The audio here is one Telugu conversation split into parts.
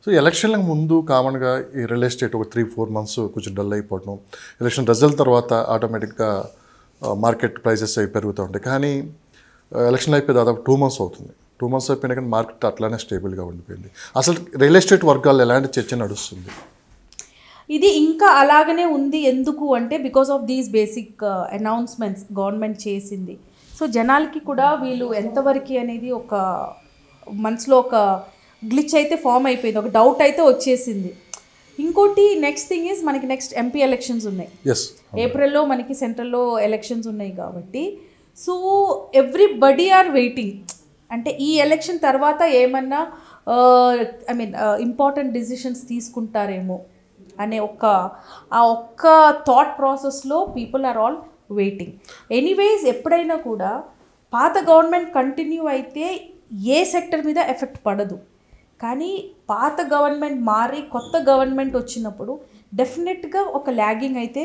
సో ఎలక్షన్లకు ముందు కామన్గా ఈ రియల్ ఎస్టేట్ ఒక 3-4 మంత్స్ కొంచెం డల్ అయిపోవడం, ఎలక్షన్ రిజల్ట్ తర్వాత ఆటోమేటిక్గా మార్కెట్ ప్రైసెస్ అవి పెరుగుతూ ఉంటాయి. కానీ ఎలక్షన్ అయిపోయి దాదాపు 2 మంత్స్ అవుతుంది. 2 మంత్స్ అయిపోయినా కానీ మార్కెట్ అట్లానే స్టేబుల్గా ఉండిపోయింది. అసలు రియల్ ఎస్టేట్ వర్గాల్లో ఎలాంటి చర్చ నడుస్తుంది? ఇది ఇంకా అలాగనే ఉంది. ఎందుకు అంటే because of these basic announcements government చేసింది. సో జనాలకి కూడా వీళ్ళు ఎంతవరకు అనేది ఒక మనసులో ఒక గ్లిచ్ అయితే ఫామ్ అయిపోయింది, ఒక డౌట్ అయితే వచ్చేసింది. ఇంకోటి నెక్స్ట్ థింగ్ ఈజ్ మనకి నెక్స్ట్ ఎంపీ ఎలక్షన్స్ ఉన్నాయి. ఏప్రిల్లో మనకి సెంట్రల్లో ఎలక్షన్స్ ఉన్నాయి కాబట్టి సో ఎవ్రీబడి ఆర్ వెయిటింగ్. అంటే ఈ ఎలక్షన్ తర్వాత ఏమన్నా ఇంపార్టెంట్ డిసిషన్స్ తీసుకుంటారేమో అనే ఒక్క థాట్ ప్రాసెస్లో people are all waiting. Anyways ఎప్పుడైనా కూడా పాత గవర్నమెంట్ కంటిన్యూ అయితే ఏ సెక్టర్ మీద ఎఫెక్ట్ పడదు. కానీ పాత గవర్నమెంట్ మారి కొత్త గవర్నమెంట్ వచ్చినప్పుడు డెఫినెట్గా ఒక ల్యాగింగ్ అయితే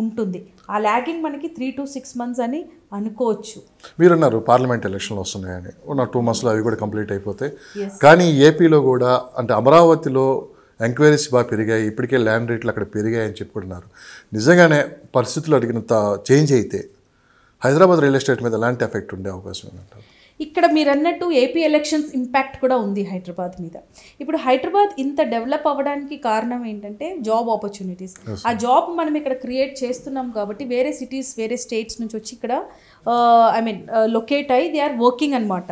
ఉంటుంది. ఆ ల్యాగింగ్ మనకి 3 to 6 months అని అనుకోవచ్చు. మీరు అన్నారు పార్లమెంట్ ఎలక్షన్లు వస్తున్నాయని, ఉన్న 2 monthsలో అవి కూడా కంప్లీట్ అయిపోతాయి. కానీ ఏపీలో కూడా అంటే అమరావతిలో ఎంక్వైరీస్ బాగా పెరిగాయి, ఇప్పటికే ల్యాండ్ రేట్లు అక్కడ పెరిగాయని చెప్పుకుంటున్నారు. నిజంగానే పరిస్థితులు అడిగినంత చేంజ్ అయితే హైదరాబాద్ రియల్ ఎస్టేట్ మీద ఎలాంటి ఎఫెక్ట్ ఉండే అవకాశం ఉందంటారు? ఇక్కడ మీరు అన్నట్టు ఏపీ ఎలక్షన్స్ ఇంపాక్ట్ కూడా ఉంది హైదరాబాద్ మీద. ఇప్పుడు హైదరాబాద్ ఇంత డెవలప్ అవ్వడానికి కారణం ఏంటంటే జాబ్ ఆపర్చునిటీస్. ఆ జాబ్ మనం ఇక్కడ క్రియేట్ చేస్తున్నాం కాబట్టి వేరే సిటీస్ వేరే స్టేట్స్ నుంచి వచ్చి ఇక్కడ లొకేట్ అయ్యి దే ఆర్ వర్కింగ్ అనమాట.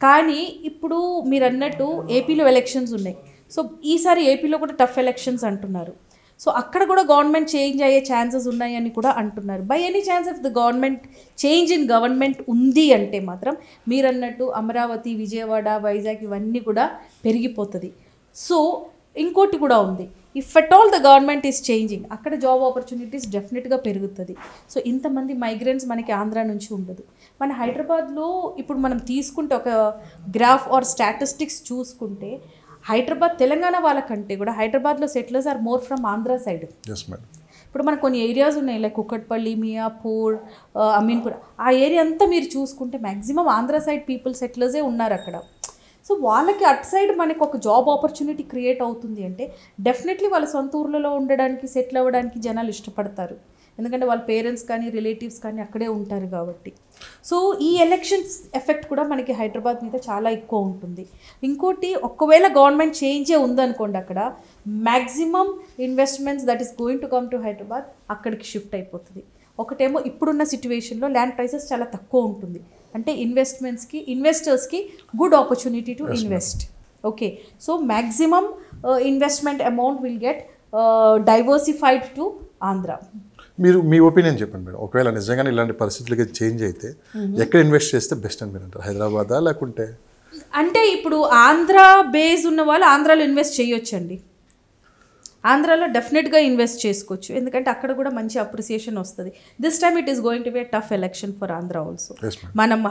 కానీ ఇప్పుడు మీరు అన్నట్టు ఏపీలో ఎలక్షన్స్ ఉన్నాయి. సో ఈసారి ఏపీలో కూడా టఫ్ ఎలక్షన్స్ అంటున్నారు. సో అక్కడ కూడా గవర్నమెంట్ చేంజ్ అయ్యే ఛాన్సెస్ ఉన్నాయని కూడా అంటున్నారు. By any chance of the government change in government ఉంది అంటే మాత్రం మీరు అన్నట్టు అమరావతి, విజయవాడ, వైజాగ్ ఇవన్నీ కూడా పెరిగిపోతుంది. సో ఇంకోటి కూడా ఉంది, if at all the government is changing అక్కడ జాబ్ ఆపర్చునిటీస్ డెఫినెట్గా పెరుగుతుంది. సో ఇంతమంది మైగ్రెంట్స్ మనకి ఆంధ్ర నుంచి ఉండదు. మన హైదరాబాద్లో ఇప్పుడు మనం తీసుకుంటే ఒక గ్రాఫ్ ఆర్ స్టాటిస్టిక్స్ చూసుకుంటే హైదరాబాద్ తెలంగాణ వాళ్ళకంటే కూడా హైదరాబాద్లో settlers are more from Andhra side. ఇప్పుడు మనకు కొన్ని ఏరియాస్ ఉన్నాయి లైక్ కుక్కట్పల్లి, మియాపూర్, అమీన్పూర్, ఆ ఏరియా అంతా మీరు చూసుకుంటే మ్యాక్సిమం ఆంధ్ర సైడ్ పీపుల్ సెటిలర్సే ఉన్నారు అక్కడ. సో వాళ్ళకి అటు సైడ్ మనకు ఒక జాబ్ ఆపర్చునిటీ క్రియేట్ అవుతుంది అంటే డెఫినెట్లీ వాళ్ళ సొంత ఊర్లలో ఉండడానికి సెటిల్ అవ్వడానికి జనాలు ఇష్టపడతారు. ఎందుకంటే వాళ్ళ పేరెంట్స్ కానీ రిలేటివ్స్ కానీ అక్కడే ఉంటారు కాబట్టి. సో ఈ ఎలక్షన్స్ ఎఫెక్ట్ కూడా మనకి హైదరాబాద్ మీద చాలా ఎక్కువ ఉంటుంది. ఇంకోటి ఒకవేళ గవర్నమెంట్ చేంజే ఉందనుకోండి అక్కడ maximum investments that is going to come to Hyderabad అక్కడికి షిఫ్ట్ అయిపోతుంది. ఒకటేమో ఇప్పుడున్న సిచ్యువేషన్లో ల్యాండ్ ప్రైసెస్ చాలా తక్కువ ఉంటుంది. అంటే ఇన్వెస్టర్స్కి good opportunity to invest. Okay, so maximum investment amount will get diversified to Andhra. మీరు మీ ఒపీనియన్ చెప్పండి మేడం. ఒకవేళ నిజంగానే ఇలాంటి పరిస్థితులకి చేంజ్ అయితే ఎక్కడ ఇన్వెస్ట్ చేస్తే బెస్ట్ అని మీరు అంటారు? హైదరాబాదా లేకుంటే? అంటే ఇప్పుడు ఆంధ్ర బేస్ ఉన్న వాళ్ళు ఆంధ్రాలో ఇన్వెస్ట్ చేయొచ్చండి. ఆంధ్రాలో డెఫినెట్గా ఇన్వెస్ట్ చేసుకోవచ్చు, ఎందుకంటే అక్కడ కూడా మంచి అప్రిసియేషన్ వస్తుంది. This time it is going to be a tough election for Andhra also. మనం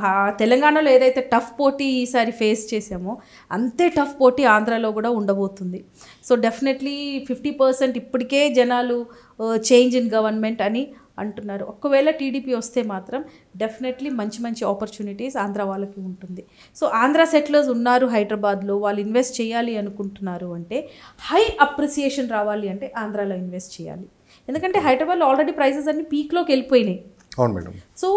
తెలంగాణలో ఏదైతే టఫ్ పోటీ ఈసారి ఫేస్ చేసామో అంతే టఫ్ పోటీ ఆంధ్రాలో కూడా ఉండబోతుంది. సో డెఫినెట్లీ 50% ఇప్పటికే జనాలు చేంజ్ ఇన్ గవర్నమెంట్ అని అంటున్నారు. ఒకవేళ టీడీపీ వస్తే మాత్రం డెఫినెట్లీ మంచి మంచి ఆపర్చునిటీస్ ఆంధ్ర వాళ్ళకి ఉంటుంది. సో ఆంధ్ర సెటిలర్స్ ఉన్నారు హైదరాబాద్లో, వాళ్ళు ఇన్వెస్ట్ చేయాలి అనుకుంటున్నారు అంటే హై అప్రిసియేషన్ రావాలి అంటే ఆంధ్రాలో ఇన్వెస్ట్ చేయాలి. ఎందుకంటే హైదరాబాద్లో ఆల్రెడీ ప్రైసెస్ అన్ని పీక్లోకి వెళ్ళిపోయినాయి. అవును మేడం. సో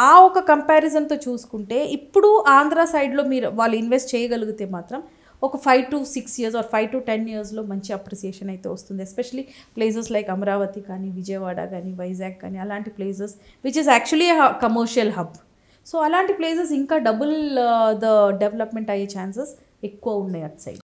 ఆ ఒక కంపారిజన్తో చూసుకుంటే ఇప్పుడు ఆంధ్ర సైడ్లో వాళ్ళు ఇన్వెస్ట్ చేయగలిగితే మాత్రం ఒక 5 to 6 years ఆర్ 5 to 10 yearsలో మంచి అప్రిసియేషన్ అయితే వస్తుంది. ఎస్పెషలీ ప్లేసెస్ లైక్ అమరావతి కానీ, విజయవాడ కానీ, వైజాగ్ కానీ, అలాంటి places which is actually commercial hub. So అలాంటి ప్లేసెస్ ఇంకా డబుల్ ద డెవలప్మెంట్ అయ్యే ఛాన్సెస్ ఎక్కువ ఉన్నాయి అటు సైడ్.